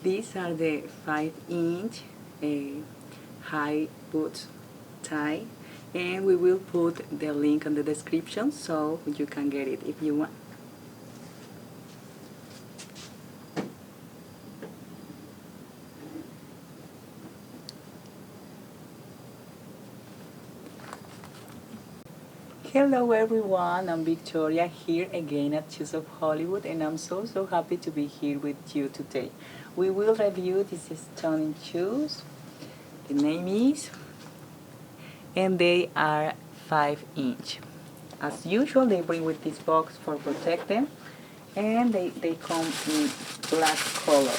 These are the 5-inch high boot tie, and we will put the link in the description so you can get it if you want. Hello everyone, I'm Victoria here again at Shoes of Hollywood, and I'm so happy to be here with you today. We will review these stunning shoes. The name is, and they are 5-inch. As usual, they bring with this box for protect them, and they come in black color.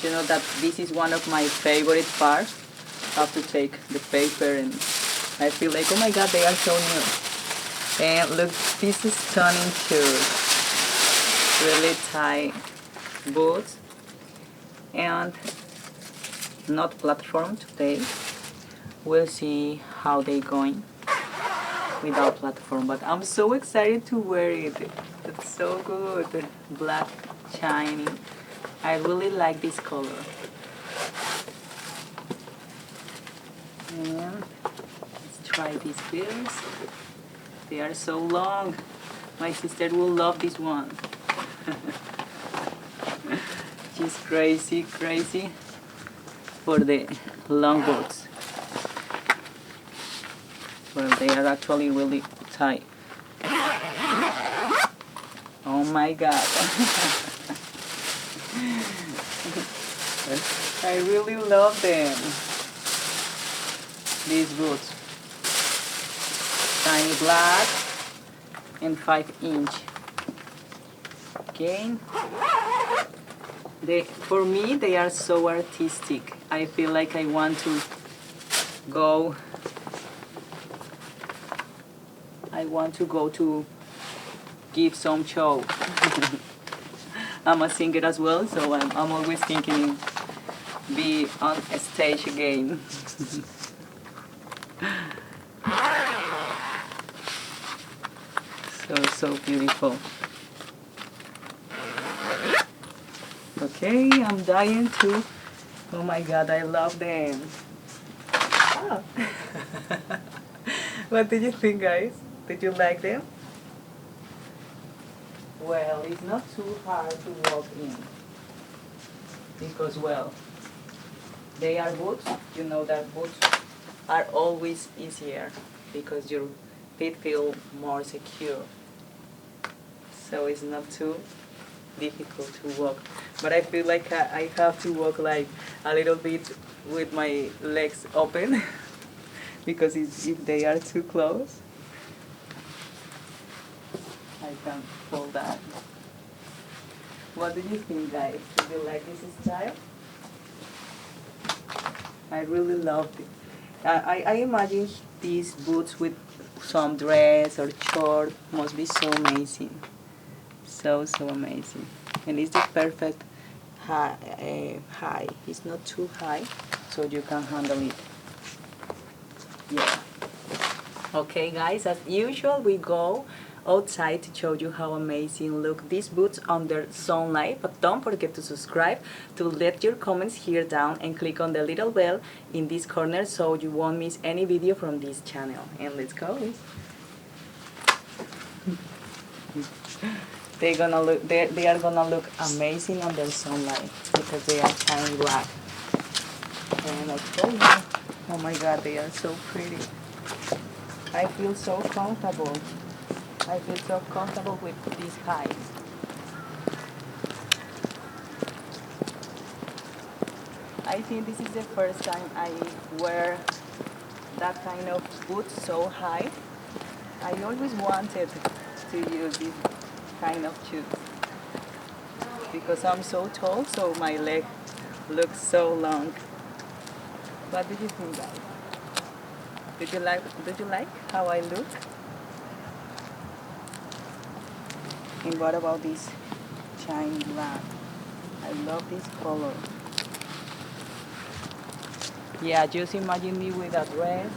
You know that this is one of my favorite parts. I have to take the paper, and I feel like, oh my god, they are so new. And look, this is stunning shoes. Really tight boots, and not platform today. We'll see how they going without platform, but I'm so excited to wear it. It's so good. Black, shiny. I really like this color. And let's try these heels. They are so long. My sister will love this one. She's crazy for the long boots. Well, they are actually really tight. Oh my god. I really love them. These boots. Tiny black and 5-inch. Okay. For me, they are so artistic. I feel like I want to go to give some show. I'm a singer as well, so I'm always thinking be on a stage again. So beautiful. Okay, I'm dying to. Oh my god, I love them. Oh. What did you think, guys? Did you like them? Well, it's not too hard to walk in because, well, they are boots. You know that boots are always easier because your feet feel more secure. So it's not too difficult to walk. But I feel like I have to walk like a little bit with my legs open because if they are too close, I can fall down. What do you think, guys? Do you like this style? I really love it. I imagine these boots with some dress or short must be so amazing. So amazing. And it's the perfect high. It's not too high, so you can handle it. Yeah. Okay, guys, as usual, we go outside to show you how amazing look these boots under sunlight. But don't forget to subscribe, to let your comments here down, and click on the little bell in this corner so you won't miss any video from this channel. And let's go. They are gonna look amazing under sunlight because they are shiny black. And I'll show you. Oh my god, they are so pretty. I feel so comfortable. I feel so comfortable with these highs. I think this is the first time I wear that kind of boots so high. I always wanted to use this kind of shoes because I'm so tall, so my leg looks so long. What do you think, guys? Did you like how I look? And what about this shiny black? I love this color. Yeah, just imagine me with a dress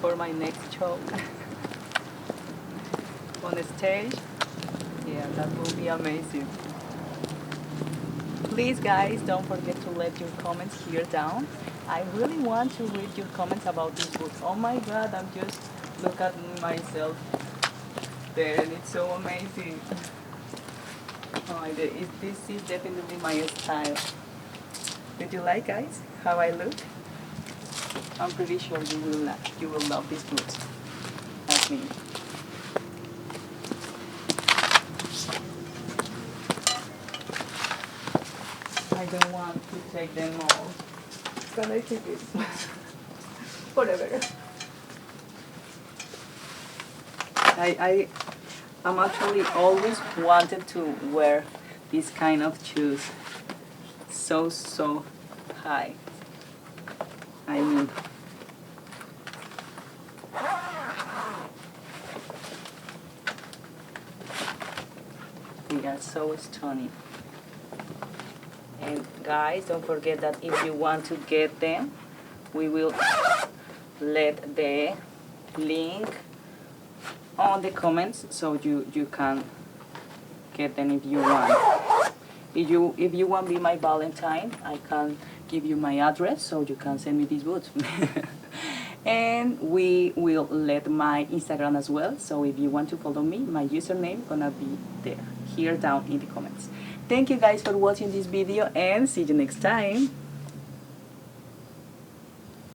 for my next show on the stage. Yeah, that will be amazing. Please guys, don't forget to let your comments here down. I really want to read your comments about this book. Oh my god, I'm just look at myself there and it's so amazing. Oh, this is definitely my style. Did you like, guys, how I look? I'm pretty sure you will love this book as me. I don't want to take them all. Can I take it? Whatever. I'm actually always wanted to wear this kind of shoes. So high. I mean, they are so stunning. And guys, don't forget that if you want to get them, we will let the link on the comments so you can get them if you want. If you want to be my Valentine, I can give you my address so you can send me these boots. And we will let my Instagram as well, so if you want to follow me, my username gonna be there, here down in the comments. Thank you guys for watching this video and see you next time.